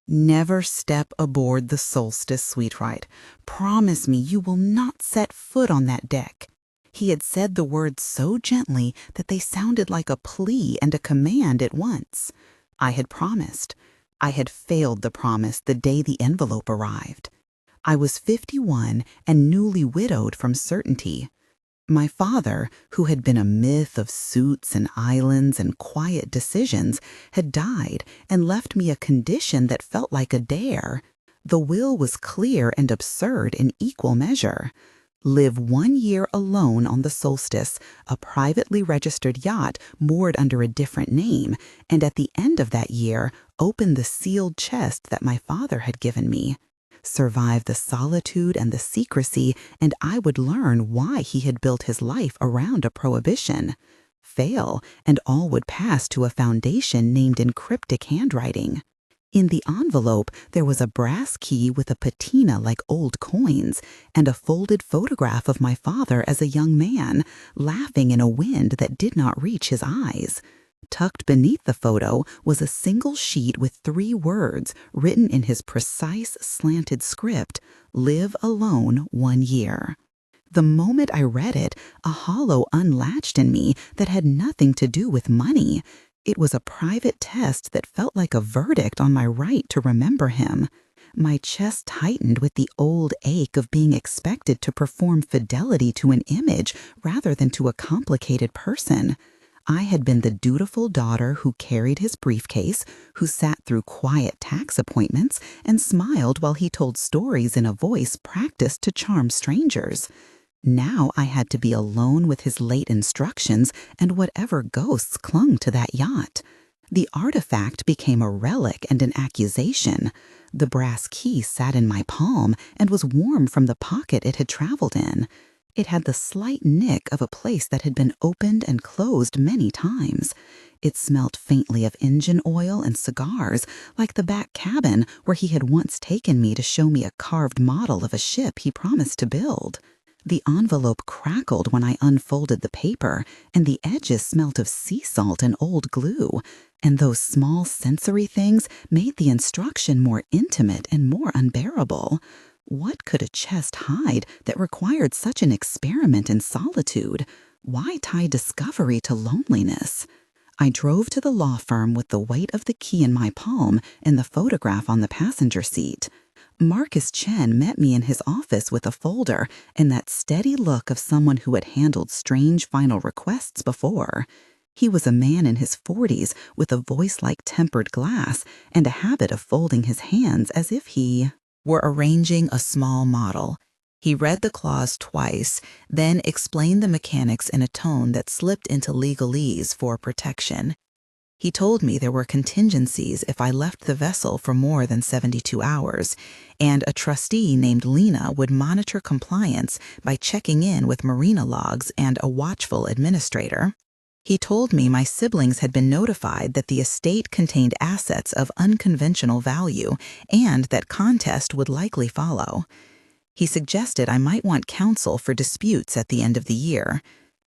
Never step aboard the Solstice, sweetheart. Promise me you will not set foot on that deck. He had said the words so gently that they sounded like a plea and a command at once. I had promised. I had failed the promise the day the envelope arrived. I was 51 and newly widowed from certainty. My father, who had been a myth of suits and islands and quiet decisions, had died and left me a condition that felt like a dare. The will was clear and absurd in equal measure. Live 1 year alone on the Solstice, a privately registered yacht moored under a different name, and at the end of that year, open the sealed chest that my father had given me. Survive the solitude and the secrecy, and I would learn why he had built his life around a prohibition. Fail, and all would pass to a foundation named in cryptic handwriting. In the envelope, there was a brass key with a patina like old coins, and a folded photograph of my father as a young man, laughing in a wind that did not reach his eyes. Tucked beneath the photo was a single sheet with 3 words written in his precise, slanted script, "Live alone 1 year." The moment I read it, a hollow unlatched in me that had nothing to do with money. It was a private test that felt like a verdict on my right to remember him. My chest tightened with the old ache of being expected to perform fidelity to an image rather than to a complicated person. I had been the dutiful daughter who carried his briefcase, who sat through quiet tax appointments and smiled while he told stories in a voice practiced to charm strangers. Now I had to be alone with his late instructions and whatever ghosts clung to that yacht. The artifact became a relic and an accusation. The brass key sat in my palm and was warm from the pocket it had traveled in. It had the slight nick of a place that had been opened and closed many times. It smelt faintly of engine oil and cigars, like the back cabin where he had once taken me to show me a carved model of a ship he promised to build. The envelope crackled when I unfolded the paper, and the edges smelt of sea salt and old glue, and those small sensory things made the instruction more intimate and more unbearable. What could a chest hide that required such an experiment in solitude? Why tie discovery to loneliness? I drove to the law firm with the weight of the key in my palm and the photograph on the passenger seat. Marcus Chen met me in his office with a folder and that steady look of someone who had handled strange final requests before. He was a man in his 40s with a voice like tempered glass and a habit of folding his hands as if he were arranging a small model. He read the clause twice, then explained the mechanics in a tone that slipped into legalese for protection. He told me there were contingencies if I left the vessel for more than 72 hours, and a trustee named Lena would monitor compliance by checking in with marina logs and a watchful administrator. He told me my siblings had been notified that the estate contained assets of unconventional value and that contest would likely follow. He suggested I might want counsel for disputes at the end of the year.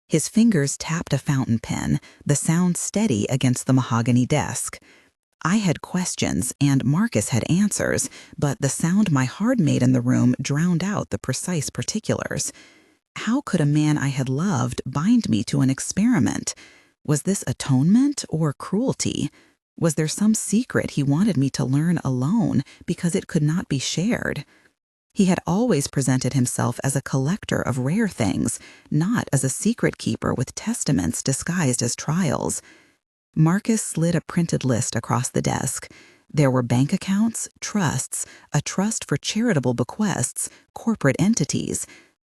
His fingers tapped a fountain pen, the sound steady against the mahogany desk. I had questions and Marcus had answers, but the sound my heart made in the room drowned out the precise particulars. How could a man I had loved bind me to an experiment? Was this atonement or cruelty? Was there some secret he wanted me to learn alone because it could not be shared? He had always presented himself as a collector of rare things, not as a secret keeper with testaments disguised as trials. Marcus slid a printed list across the desk. There were bank accounts, trusts, a trust for charitable bequests, corporate entities.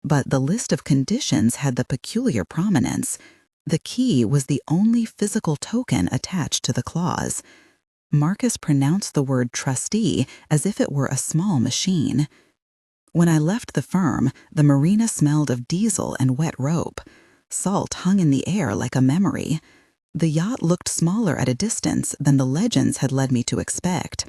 But the list of conditions had the peculiar prominence. The key was the only physical token attached to the clause. Marcus pronounced the word trustee as if it were a small machine. When I left the firm, the marina smelled of diesel and wet rope. Salt hung in the air like a memory. The yacht looked smaller at a distance than the legends had led me to expect.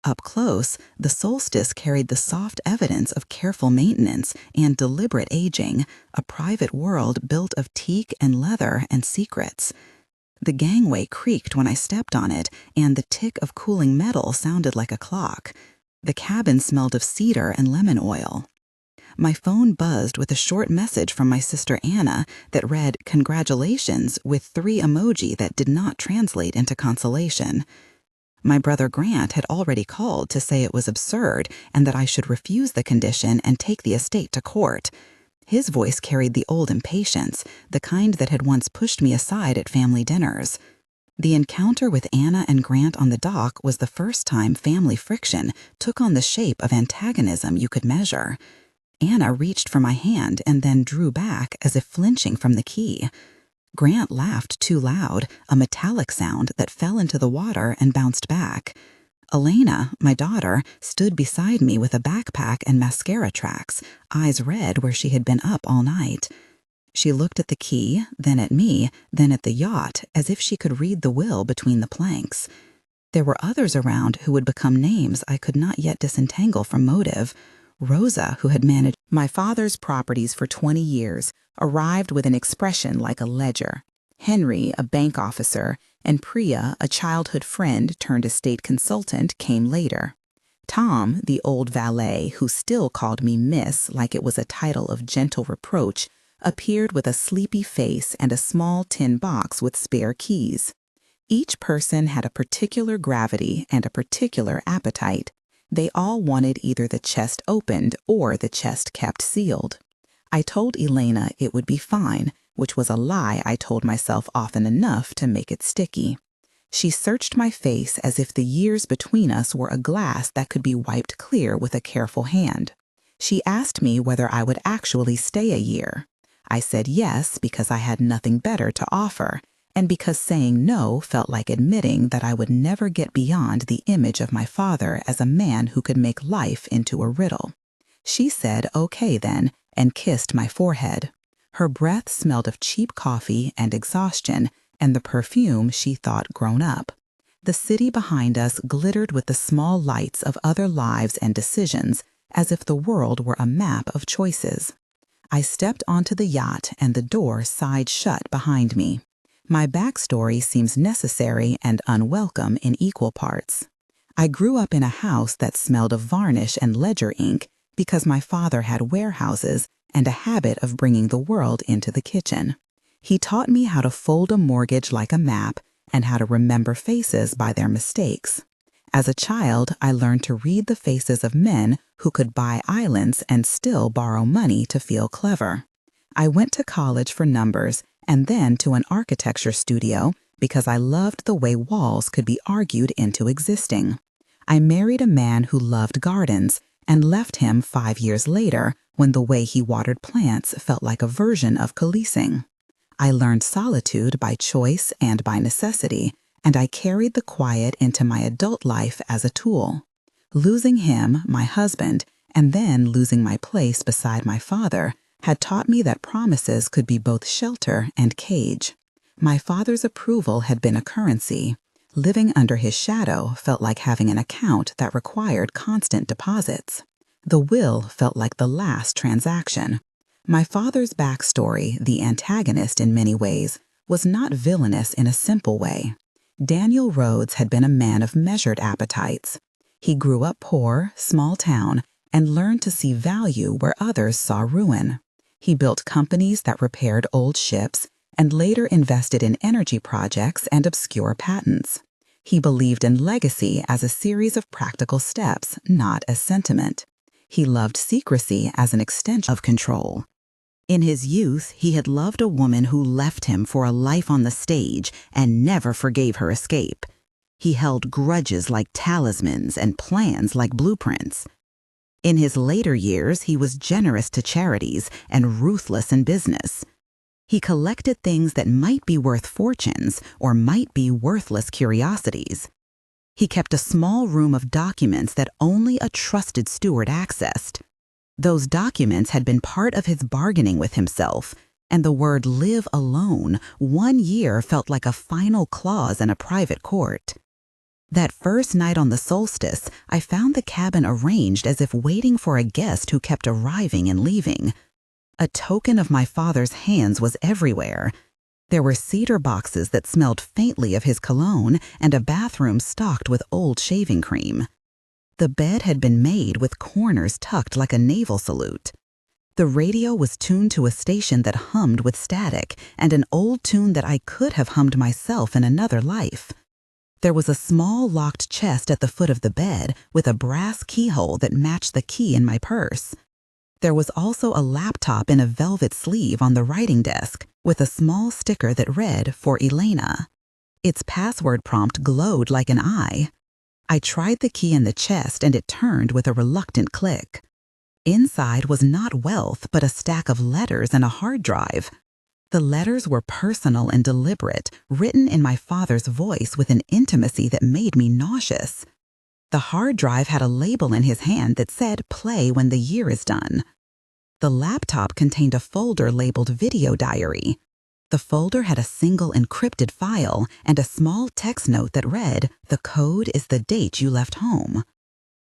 Up close, the Solstice carried the soft evidence of careful maintenance and deliberate aging, a private world built of teak and leather and secrets. The gangway creaked when I stepped on it, and the tick of cooling metal sounded like a clock. The cabin smelled of cedar and lemon oil. My phone buzzed with a short message from my sister Anna that read, "Congratulations," with 3 emoji that did not translate into consolation. My brother Grant had already called to say it was absurd and that I should refuse the condition and take the estate to court. His voice carried the old impatience, the kind that had once pushed me aside at family dinners. The encounter with Anna and Grant on the dock was the first time family friction took on the shape of antagonism you could measure. Anna reached for my hand and then drew back as if flinching from the key. Grant laughed too loud, a metallic sound that fell into the water and bounced back. Elena, my daughter, stood beside me with a backpack and mascara tracks, eyes red where she had been up all night. She looked at the key, then at me, then at the yacht, as if she could read the will between the planks. There were others around who would become names I could not yet disentangle from motive. Rosa, who had managed my father's properties for 20 years, arrived with an expression like a ledger. Henry, a bank officer, and Priya, a childhood friend turned estate consultant, came later. Tom, the old valet, who still called me Miss like it was a title of gentle reproach, appeared with a sleepy face and a small tin box with spare keys. Each person had a particular gravity and a particular appetite. They all wanted either the chest opened or the chest kept sealed. I told Elena it would be fine, which was a lie I told myself often enough to make it sticky. She searched my face as if the years between us were a glass that could be wiped clear with a careful hand. She asked me whether I would actually stay a year. I said yes because I had nothing better to offer, and because saying no felt like admitting that I would never get beyond the image of my father as a man who could make life into a riddle. She said okay then, and kissed my forehead. Her breath smelled of cheap coffee and exhaustion, and the perfume she thought grown up. The city behind us glittered with the small lights of other lives and decisions, as if the world were a map of choices. I stepped onto the yacht, and the door sighed shut behind me. My backstory seems necessary and unwelcome in equal parts. I grew up in a house that smelled of varnish and ledger ink because my father had warehouses and a habit of bringing the world into the kitchen. He taught me how to fold a mortgage like a map and how to remember faces by their mistakes. As a child, I learned to read the faces of men who could buy islands and still borrow money to feel clever. I went to college for numbers and then to an architecture studio because I loved the way walls could be argued into existing. I married a man who loved gardens and left him 5 years later when the way he watered plants felt like a version of policing. I learned solitude by choice and by necessity, and I carried the quiet into my adult life as a tool. Losing him, my husband, and then losing my place beside my father had taught me that promises could be both shelter and cage. My father's approval had been a currency. Living under his shadow felt like having an account that required constant deposits. The will felt like the last transaction. My father's backstory, the antagonist in many ways, was not villainous in a simple way. Daniel Rhodes had been a man of measured appetites. He grew up poor, small town, and learned to see value where others saw ruin. He built companies that repaired old ships and later invested in energy projects and obscure patents. He believed in legacy as a series of practical steps, not as sentiment. He loved secrecy as an extension of control. In his youth, he had loved a woman who left him for a life on the stage and never forgave her escape. He held grudges like talismans and plans like blueprints. In his later years, he was generous to charities and ruthless in business. He collected things that might be worth fortunes or might be worthless curiosities. He kept a small room of documents that only a trusted steward accessed. Those documents had been part of his bargaining with himself, and the word "live alone" 1 year felt like a final clause in a private court. That first night on the Solstice, I found the cabin arranged as if waiting for a guest who kept arriving and leaving. A token of my father's hands was everywhere. There were cedar boxes that smelled faintly of his cologne and a bathroom stocked with old shaving cream. The bed had been made with corners tucked like a naval salute. The radio was tuned to a station that hummed with static and an old tune that I could have hummed myself in another life. There was a small locked chest at the foot of the bed with a brass keyhole that matched the key in my purse. There was also a laptop in a velvet sleeve on the writing desk with a small sticker that read, "For Elena." Its password prompt glowed like an eye. I tried the key in the chest and it turned with a reluctant click. Inside was not wealth, but a stack of letters and a hard drive. The letters were personal and deliberate, written in my father's voice with an intimacy that made me nauseous. The hard drive had a label in his hand that said, "Play when the year is done." The laptop contained a folder labeled Video Diary. The folder had a single encrypted file and a small text note that read, "The code is the date you left home."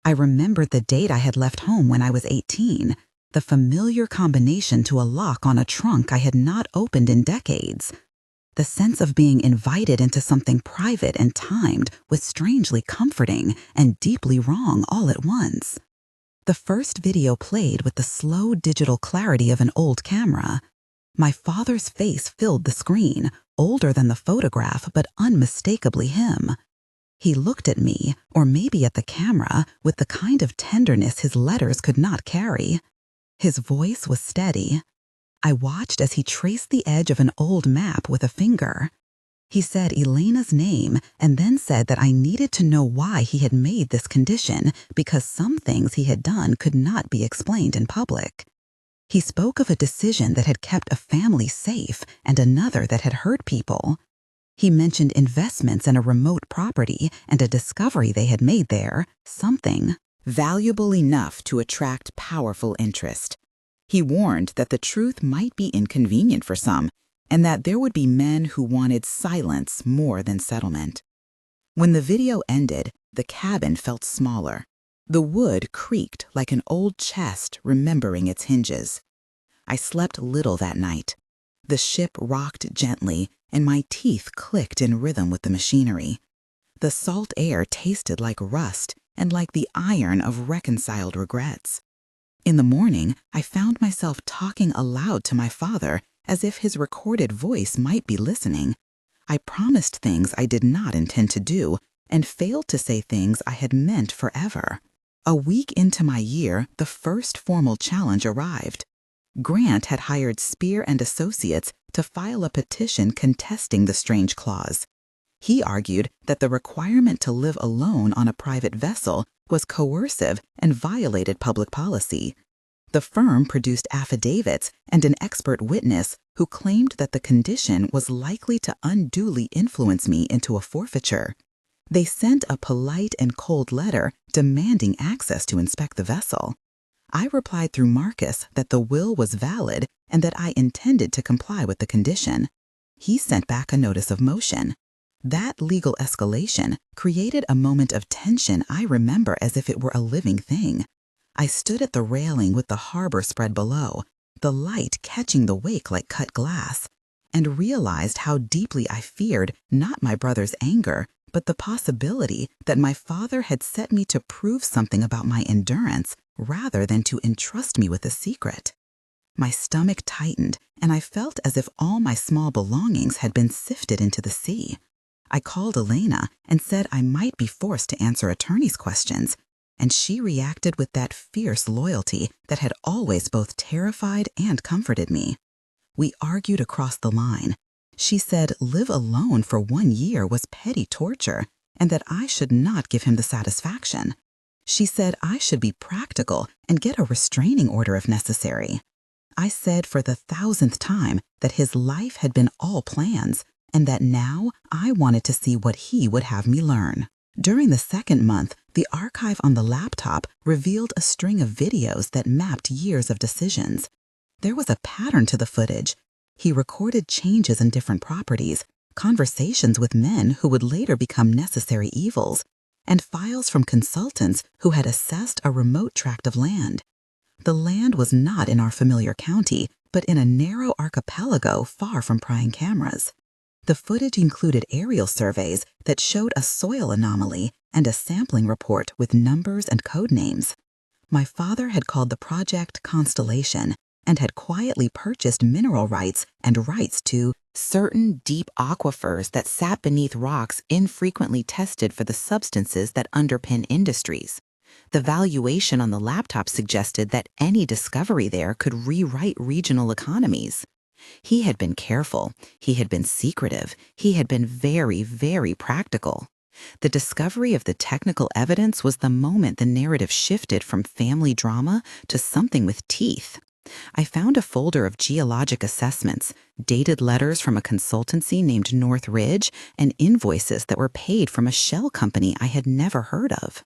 I remembered the date I had left home when I was 18, the familiar combination to a lock on a trunk I had not opened in decades. The sense of being invited into something private and timed was strangely comforting and deeply wrong all at once. The first video played with the slow digital clarity of an old camera. My father's face filled the screen, older than the photograph, but unmistakably him. He looked at me, or maybe at the camera, with the kind of tenderness his letters could not carry. His voice was steady. I watched as he traced the edge of an old map with a finger. He said Elena's name and then said that I needed to know why he had made this condition because some things he had done could not be explained in public. He spoke of a decision that had kept a family safe and another that had hurt people. He mentioned investments in a remote property and a discovery they had made there, something valuable enough to attract powerful interest. He warned that the truth might be inconvenient for some, and that there would be men who wanted silence more than settlement. When the video ended, the cabin felt smaller. The wood creaked like an old chest remembering its hinges. I slept little that night. The ship rocked gently, and my teeth clicked in rhythm with the machinery. The salt air tasted like rust and like the iron of reconciled regrets. In the morning, I found myself talking aloud to my father as if his recorded voice might be listening. I promised things I did not intend to do and failed to say things I had meant forever. A week into my year, the first formal challenge arrived. Grant had hired Spear and Associates to file a petition contesting the strange clause. He argued that the requirement to live alone on a private vessel was coercive and violated public policy. The firm produced affidavits and an expert witness who claimed that the condition was likely to unduly influence me into a forfeiture. They sent a polite and cold letter demanding access to inspect the vessel. I replied through Marcus that the will was valid and that I intended to comply with the condition. He sent back a notice of motion. That legal escalation created a moment of tension I remember as if it were a living thing. I stood at the railing with the harbor spread below, the light catching the wake like cut glass, and realized how deeply I feared not my brother's anger, but the possibility that my father had set me to prove something about my endurance rather than to entrust me with a secret. My stomach tightened, and I felt as if all my small belongings had been sifted into the sea. I called Elena and said I might be forced to answer attorney's questions, and she reacted with that fierce loyalty that had always both terrified and comforted me. We argued across the line. She said live alone for 1 year was petty torture and that I should not give him the satisfaction. She said I should be practical and get a restraining order if necessary. I said for the 1,000th time that his life had been all plans and that now I wanted to see what he would have me learn. During the second month, the archive on the laptop revealed a string of videos that mapped years of decisions. There was a pattern to the footage. He recorded changes in different properties, conversations with men who would later become necessary evils, and files from consultants who had assessed a remote tract of land. The land was not in our familiar county, but in a narrow archipelago far from prying cameras. The footage included aerial surveys that showed a soil anomaly and a sampling report with numbers and code names. My father had called the project Constellation and had quietly purchased mineral rights and rights to certain deep aquifers that sat beneath rocks infrequently tested for the substances that underpin industries. The valuation on the laptop suggested that any discovery there could rewrite regional economies. He had been careful, he had been secretive, he had been very, very practical. The discovery of the technical evidence was the moment the narrative shifted from family drama to something with teeth. I found a folder of geologic assessments, dated letters from a consultancy named North Ridge, and invoices that were paid from a shell company I had never heard of.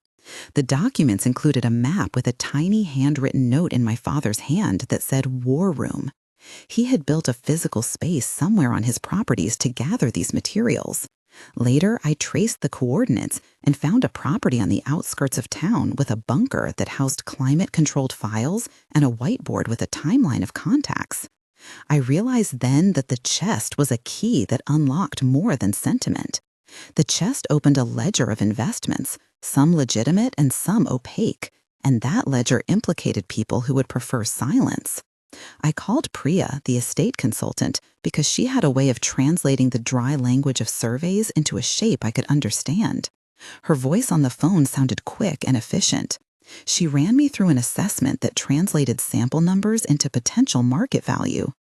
The documents included a map with a tiny handwritten note in my father's hand that said War Room. He had built a physical space somewhere on his properties to gather these materials. Later, I traced the coordinates and found a property on the outskirts of town with a bunker that housed climate-controlled files and a whiteboard with a timeline of contacts. I realized then that the chest was a key that unlocked more than sentiment. The chest opened a ledger of investments, some legitimate and some opaque, and that ledger implicated people who would prefer silence. I called Priya, the estate consultant, because she had a way of translating the dry language of surveys into a shape I could understand. Her voice on the phone sounded quick and efficient. She ran me through an assessment that translated sample numbers into potential market value.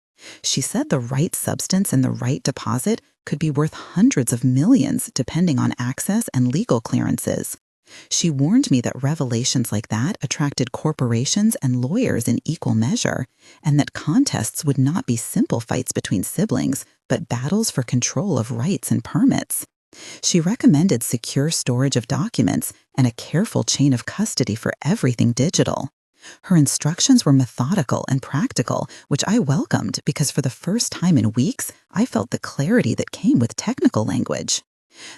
She said the right substance in the right deposit could be worth hundreds of millions depending on access and legal clearances. She warned me that revelations like that attracted corporations and lawyers in equal measure, and that contests would not be simple fights between siblings, but battles for control of rights and permits. She recommended secure storage of documents and a careful chain of custody for everything digital. Her instructions were methodical and practical, which I welcomed because for the first time in weeks, I felt the clarity that came with technical language.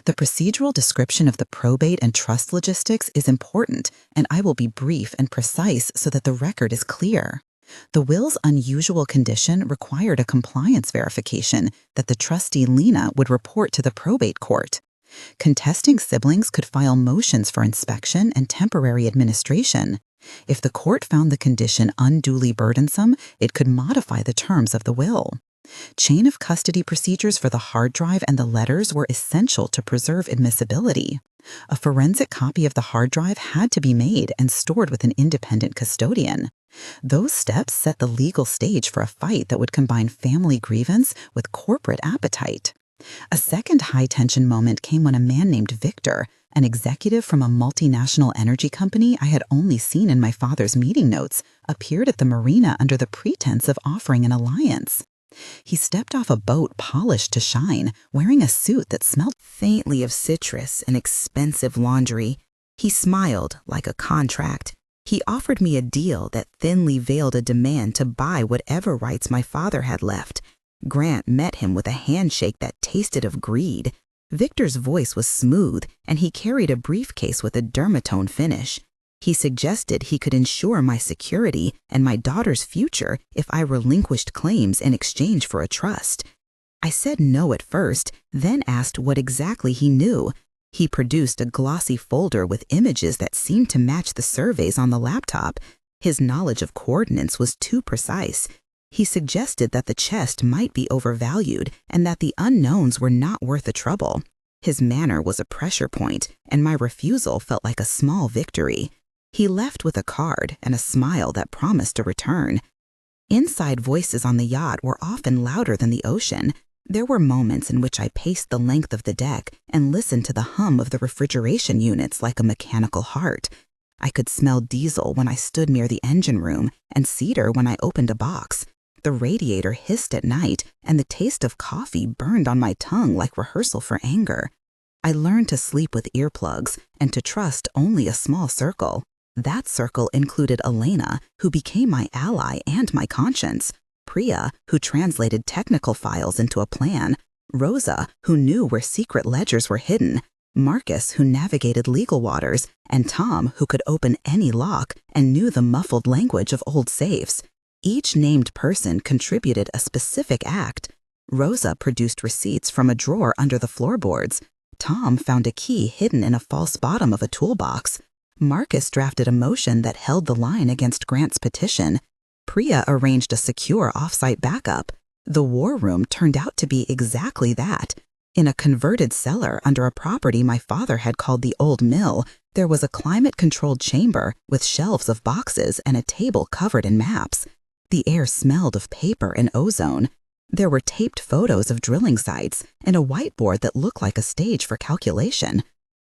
The procedural description of the probate and trust logistics is important, and I will be brief and precise so that the record is clear. The will's unusual condition required a compliance verification that the trustee Lena would report to the probate court. Contesting siblings could file motions for inspection and temporary administration. If the court found the condition unduly burdensome, it could modify the terms of the will. Chain of custody procedures for the hard drive and the letters were essential to preserve admissibility. A forensic copy of the hard drive had to be made and stored with an independent custodian. Those steps set the legal stage for a fight that would combine family grievance with corporate appetite. A second high-tension moment came when a man named Victor, an executive from a multinational energy company I had only seen in my father's meeting notes, appeared at the marina under the pretense of offering an alliance. He stepped off a boat polished to shine, wearing a suit that smelled faintly of citrus and expensive laundry. He smiled like a contract. He offered me a deal that thinly veiled a demand to buy whatever rights my father had left. Grant met him with a handshake that tasted of greed. Victor's voice was smooth, and he carried a briefcase with a dermatone finish. He suggested he could ensure my security and my daughter's future if I relinquished claims in exchange for a trust. I said no at first, then asked what exactly he knew. He produced a glossy folder with images that seemed to match the surveys on the laptop. His knowledge of coordinates was too precise. He suggested that the chest might be overvalued and that the unknowns were not worth the trouble. His manner was a pressure point, and my refusal felt like a small victory. He left with a card and a smile that promised a return. Inside voices on the yacht were often louder than the ocean. There were moments in which I paced the length of the deck and listened to the hum of the refrigeration units like a mechanical heart. I could smell diesel when I stood near the engine room and cedar when I opened a box. The radiator hissed at night, and the taste of coffee burned on my tongue like rehearsal for anger. I learned to sleep with earplugs and to trust only a small circle. That circle included Elena, who became my ally and my conscience, Priya, who translated technical files into a plan, Rosa, who knew where secret ledgers were hidden, Marcus, who navigated legal waters, and Tom, who could open any lock and knew the muffled language of old safes. Each named person contributed a specific act. Rosa produced receipts from a drawer under the floorboards. Tom found a key hidden in a false bottom of a toolbox. Marcus drafted a motion that held the line against Grant's petition. Priya arranged a secure off-site backup. The war room turned out to be exactly that. In a converted cellar under a property my father had called the Old Mill, there was a climate-controlled chamber with shelves of boxes and a table covered in maps. The air smelled of paper and ozone. There were taped photos of drilling sites and a whiteboard that looked like a stage for calculation.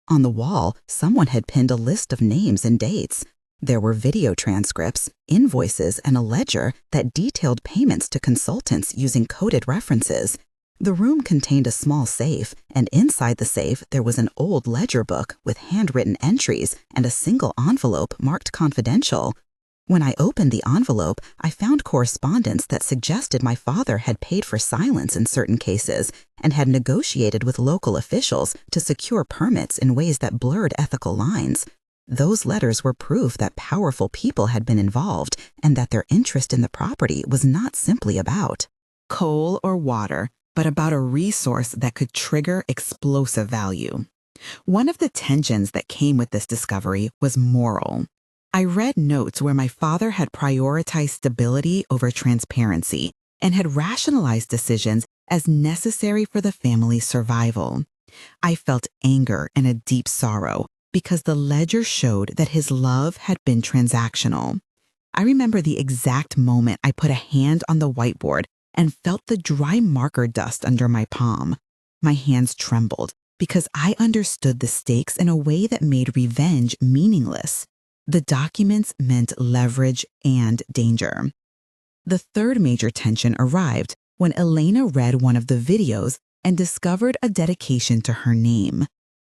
On the wall, someone had pinned a list of names and dates. There were video transcripts, invoices, and a ledger that detailed payments to consultants using coded references. The room contained a small safe, and inside the safe there was an old ledger book with handwritten entries and a single envelope marked confidential. When I opened the envelope, I found correspondence that suggested my father had paid for silence in certain cases and had negotiated with local officials to secure permits in ways that blurred ethical lines. Those letters were proof that powerful people had been involved and that their interest in the property was not simply about coal or water, but about a resource that could trigger explosive value. One of the tensions that came with this discovery was moral. I read notes where my father had prioritized stability over transparency and had rationalized decisions as necessary for the family's survival. I felt anger and a deep sorrow because the ledger showed that his love had been transactional. I remember the exact moment I put a hand on the whiteboard and felt the dry marker dust under my palm. My hands trembled because I understood the stakes in a way that made revenge meaningless. The documents meant leverage and danger. The third major tension arrived when Elena read one of the videos and discovered a dedication to her name.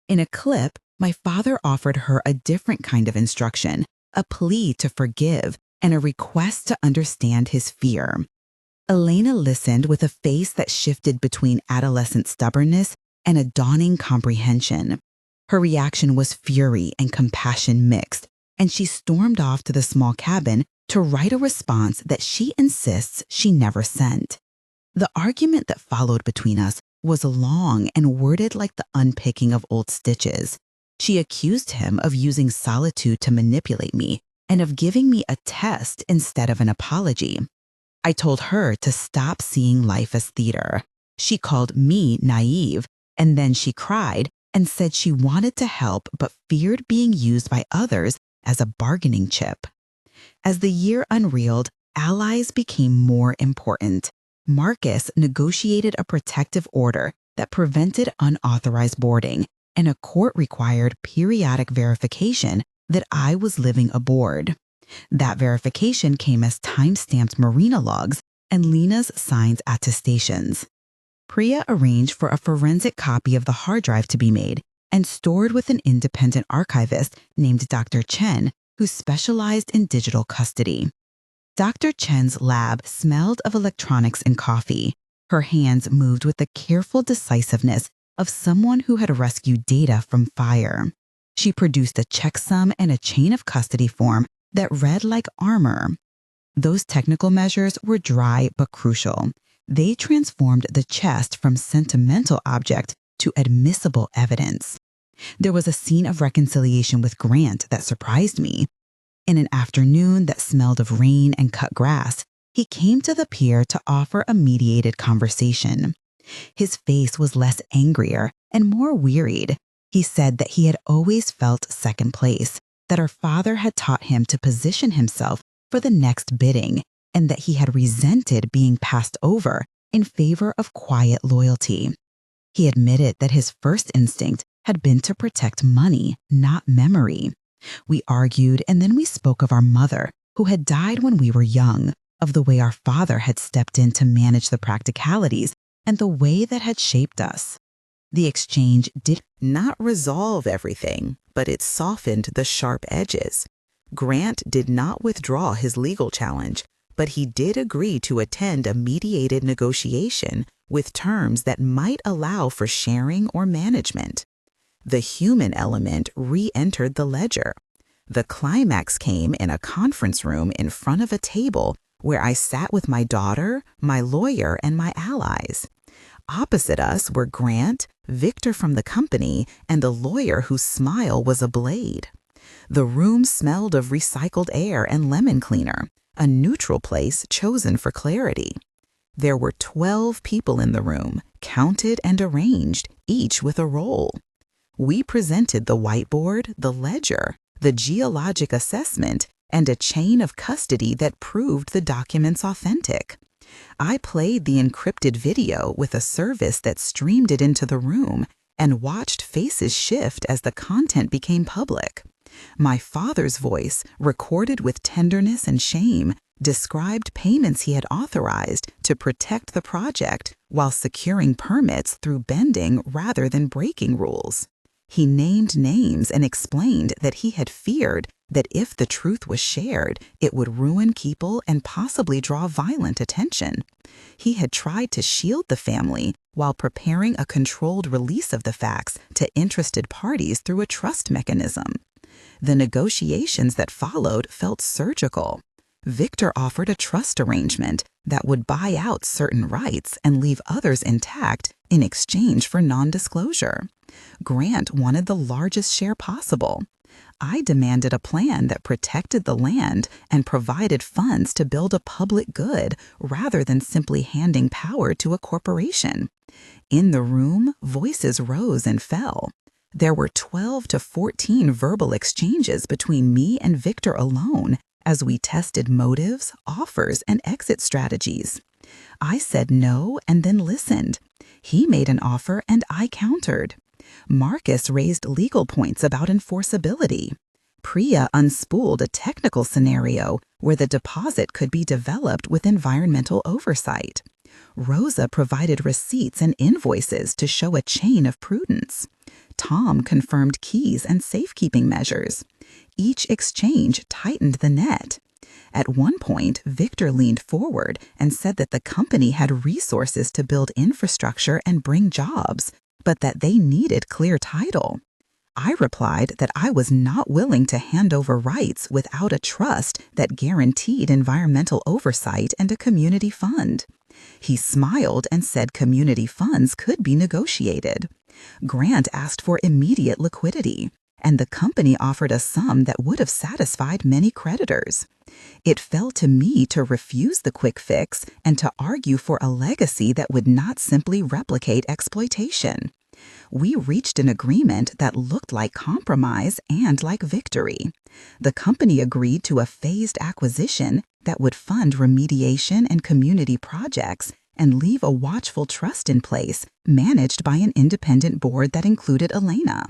In a clip, my father offered her a different kind of instruction, a plea to forgive, and a request to understand his fear. Elena listened with a face that shifted between adolescent stubbornness and a dawning comprehension. Her reaction was fury and compassion mixed, and she stormed off to the small cabin to write a response that she insists she never sent. The argument that followed between us was long and worded like the unpicking of old stitches. She accused him of using solitude to manipulate me and of giving me a test instead of an apology. I told her to stop seeing life as theater. She called me naive, and then she cried and said she wanted to help but feared being used by others as a bargaining chip. As the year unreeled, allies became more important. Marcus negotiated a protective order that prevented unauthorized boarding, and a court-required periodic verification that I was living aboard. That verification came as time-stamped marina logs and Lena's signed attestations. Priya arranged for a forensic copy of the hard drive to be made and stored with an independent archivist named Dr. Chen, who specialized in digital custody. Dr. Chen's lab smelled of electronics and coffee. Her hands moved with the careful decisiveness of someone who had rescued data from fire. She produced a checksum and a chain of custody form that read like armor. Those technical measures were dry but crucial. They transformed the chest from sentimental object to admissible evidence. There was a scene of reconciliation with Grant that surprised me. In an afternoon that smelled of rain and cut grass, he came to the pier to offer a mediated conversation. His face was less angrier and more wearied. He said that he had always felt second place, that her father had taught him to position himself for the next bidding, and that he had resented being passed over in favor of quiet loyalty. He admitted that his first instinct had been to protect money, not memory. We argued, and then we spoke of our mother, who had died when we were young, of the way our father had stepped in to manage the practicalities, and the way that had shaped us. The exchange did not resolve everything, but it softened the sharp edges. Grant did not withdraw his legal challenge, but he did agree to attend a mediated negotiation with terms that might allow for sharing or management. The human element re-entered the ledger. The climax came in a conference room in front of a table where I sat with my daughter, my lawyer, and my allies. Opposite us were Grant, Victor from the company, and the lawyer whose smile was a blade. The room smelled of recycled air and lemon cleaner, a neutral place chosen for clarity. There were 12 people in the room, counted and arranged, each with a role. We presented the whiteboard, the ledger, the geologic assessment, and a chain of custody that proved the documents authentic. I played the encrypted video with a service that streamed it into the room and watched faces shift as the content became public. My father's voice, recorded with tenderness and shame, described payments he had authorized to protect the project while securing permits through bending rather than breaking rules. He named names and explained that he had feared that if the truth was shared, it would ruin people and possibly draw violent attention. He had tried to shield the family while preparing a controlled release of the facts to interested parties through a trust mechanism. The negotiations that followed felt surgical. Victor offered a trust arrangement that would buy out certain rights and leave others intact in exchange for non-disclosure. Grant wanted the largest share possible. I demanded a plan that protected the land and provided funds to build a public good rather than simply handing power to a corporation. In the room, voices rose and fell. There were 12 to 14 verbal exchanges between me and Victor alone as we tested motives, offers, and exit strategies. I said no and then listened. He made an offer and I countered. Marcus raised legal points about enforceability. Priya unspooled a technical scenario where the deposit could be developed with environmental oversight. Rosa provided receipts and invoices to show a chain of prudence. Tom confirmed keys and safekeeping measures. Each exchange tightened the net. At one point, Victor leaned forward and said that the company had resources to build infrastructure and bring jobs, but that they needed clear title. I replied that I was not willing to hand over rights without a trust that guaranteed environmental oversight and a community fund. He smiled and said community funds could be negotiated. Grant asked for immediate liquidity, and the company offered a sum that would have satisfied many creditors. It fell to me to refuse the quick fix and to argue for a legacy that would not simply replicate exploitation. We reached an agreement that looked like compromise and like victory. The company agreed to a phased acquisition that would fund remediation and community projects and leave a watchful trust in place, managed by an independent board that included Elena.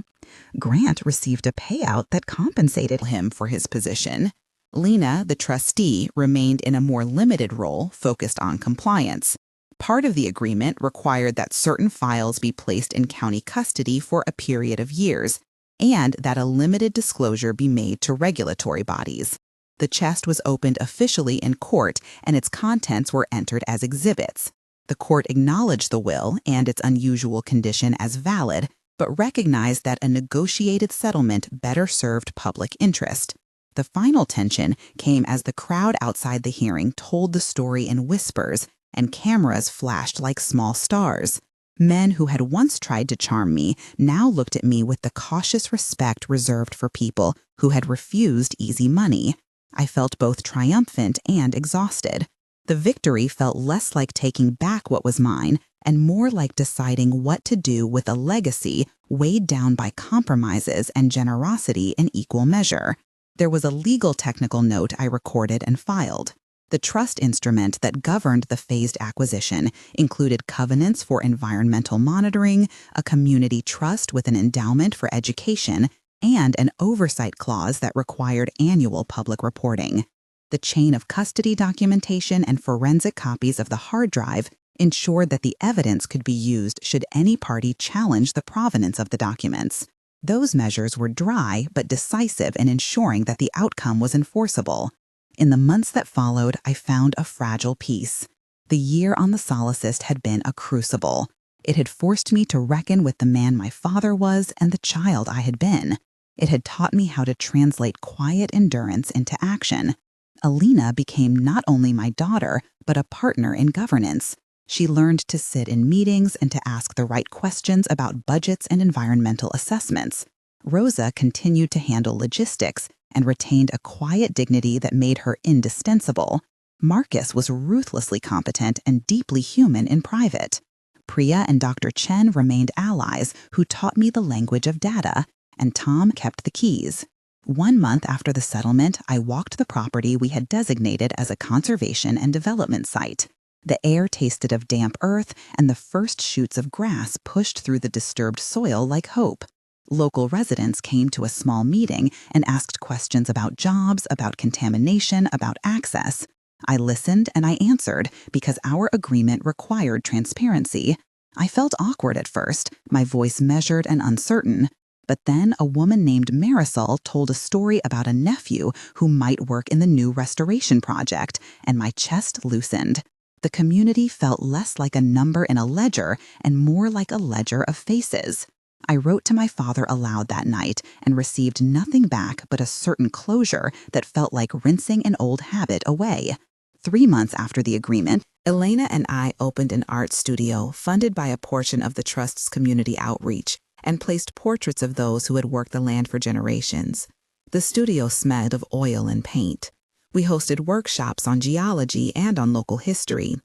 Grant received a payout that compensated him for his position. Lena, the trustee, remained in a more limited role focused on compliance. Part of the agreement required that certain files be placed in county custody for a period of years, and that a limited disclosure be made to regulatory bodies. The chest was opened officially in court, and its contents were entered as exhibits. The court acknowledged the will and its unusual condition as valid, but recognized that a negotiated settlement better served public interest. The final tension came as the crowd outside the hearing told the story in whispers, and cameras flashed like small stars. Men who had once tried to charm me now looked at me with the cautious respect reserved for people who had refused easy money. I felt both triumphant and exhausted. The victory felt less like taking back what was mine and more like deciding what to do with a legacy weighed down by compromises and generosity in equal measure. There was a legal technical note I recorded and filed. The trust instrument that governed the phased acquisition included covenants for environmental monitoring, a community trust with an endowment for education, and an oversight clause that required annual public reporting. The chain of custody documentation and forensic copies of the hard drive ensured that the evidence could be used should any party challenge the provenance of the documents. Those measures were dry but decisive in ensuring that the outcome was enforceable. In the months that followed, I found a fragile peace. The year on the Solstice had been a crucible. It had forced me to reckon with the man my father was and the child I had been. It had taught me how to translate quiet endurance into action. Alina became not only my daughter, but a partner in governance. She learned to sit in meetings and to ask the right questions about budgets and environmental assessments. Rosa continued to handle logistics and retained a quiet dignity that made her indispensable. Marcus was ruthlessly competent and deeply human in private. Priya and Dr. Chen remained allies who taught me the language of data, and Tom kept the keys. 1 month after the settlement, I walked the property we had designated as a conservation and development site. The air tasted of damp earth, and the first shoots of grass pushed through the disturbed soil like hope. Local residents came to a small meeting and asked questions about jobs, about contamination, about access. I listened and I answered because our agreement required transparency. I felt awkward at first, my voice measured and uncertain. But then a woman named Marisol told a story about a nephew who might work in the new restoration project, and my chest loosened. The community felt less like a number in a ledger and more like a ledger of faces. I wrote to my father aloud that night and received nothing back but a certain closure that felt like rinsing an old habit away. 3 months after the agreement, Elena and I opened an art studio funded by a portion of the Trust's community outreach and placed portraits of those who had worked the land for generations. The studio smelled of oil and paint. We hosted workshops on geology and on local history.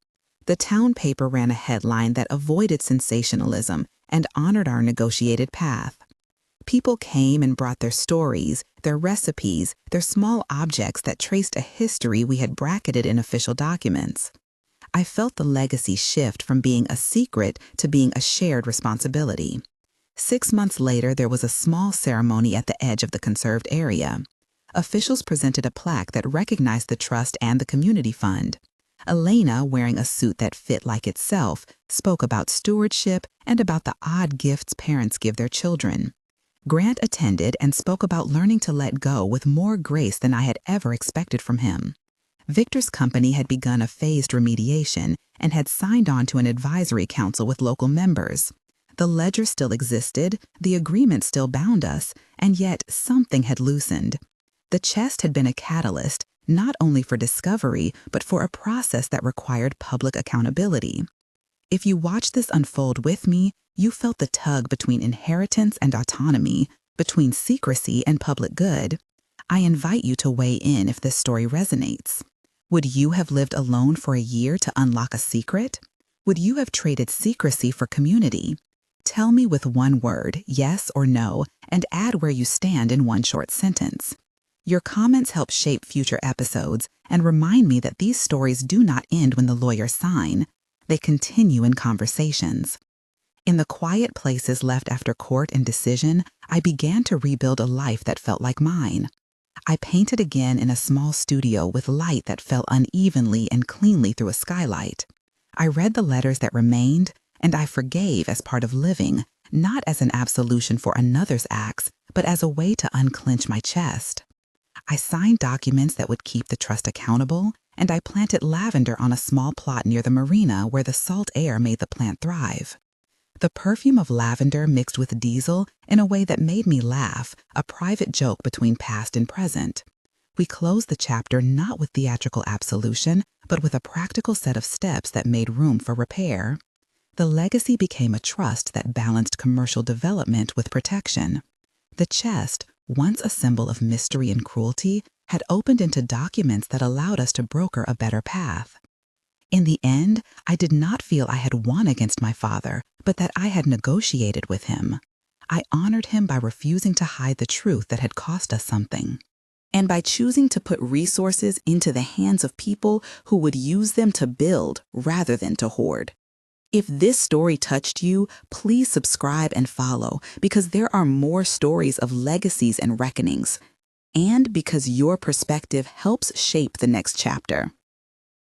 The town paper ran a headline that avoided sensationalism and honored our negotiated path. People came and brought their stories, their recipes, their small objects that traced a history we had bracketed in official documents. I felt the legacy shift from being a secret to being a shared responsibility. 6 months later, there was a small ceremony at the edge of the conserved area. Officials presented a plaque that recognized the trust and the community fund. Elena, wearing a suit that fit like itself, spoke about stewardship and about the odd gifts parents give their children. Grant attended and spoke about learning to let go with more grace than I had ever expected from him. Victor's company had begun a phased remediation and had signed on to an advisory council with local members. The ledger still existed, the agreement still bound us, and yet something had loosened. The chest had been a catalyst, not only for discovery, but for a process that required public accountability. If you watched this unfold with me, you felt the tug between inheritance and autonomy, between secrecy and public good. I invite you to weigh in if this story resonates. Would you have lived alone for a year to unlock a secret? Would you have traded secrecy for community? Tell me with one word, yes or no, and add where you stand in one short sentence. Your comments help shape future episodes and remind me that these stories do not end when the lawyers sign. They continue in conversations. In the quiet places left after court and decision, I began to rebuild a life that felt like mine. I painted again in a small studio with light that fell unevenly and cleanly through a skylight. I read the letters that remained, and I forgave as part of living, not as an absolution for another's acts, but as a way to unclench my chest. I signed documents that would keep the trust accountable, and I planted lavender on a small plot near the marina where the salt air made the plant thrive. The perfume of lavender mixed with diesel in a way that made me laugh, a private joke between past and present. We closed the chapter not with theatrical absolution, but with a practical set of steps that made room for repair. The legacy became a trust that balanced commercial development with protection. The chest, once a symbol of mystery and cruelty, had opened into documents that allowed us to broker a better path. In the end, I did not feel I had won against my father, but that I had negotiated with him. I honored him by refusing to hide the truth that had cost us something, and by choosing to put resources into the hands of people who would use them to build rather than to hoard. If this story touched you, please subscribe and follow, because there are more stories of legacies and reckonings, and because your perspective helps shape the next chapter.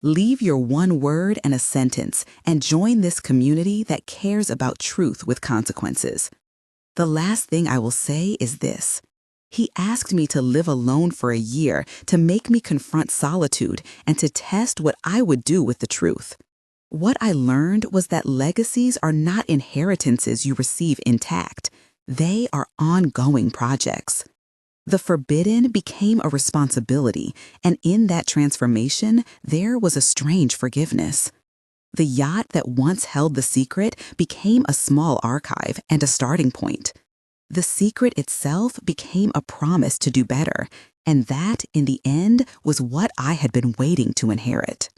Leave your one word and a sentence and join this community that cares about truth with consequences. The last thing I will say is this. He asked me to live alone for a year to make me confront solitude and to test what I would do with the truth. What I learned was that legacies are not inheritances you receive intact. They are ongoing projects. The forbidden became a responsibility, and in that transformation, there was a strange forgiveness. The yacht that once held the secret became a small archive and a starting point. The secret itself became a promise to do better, and that, in the end, was what I had been waiting to inherit.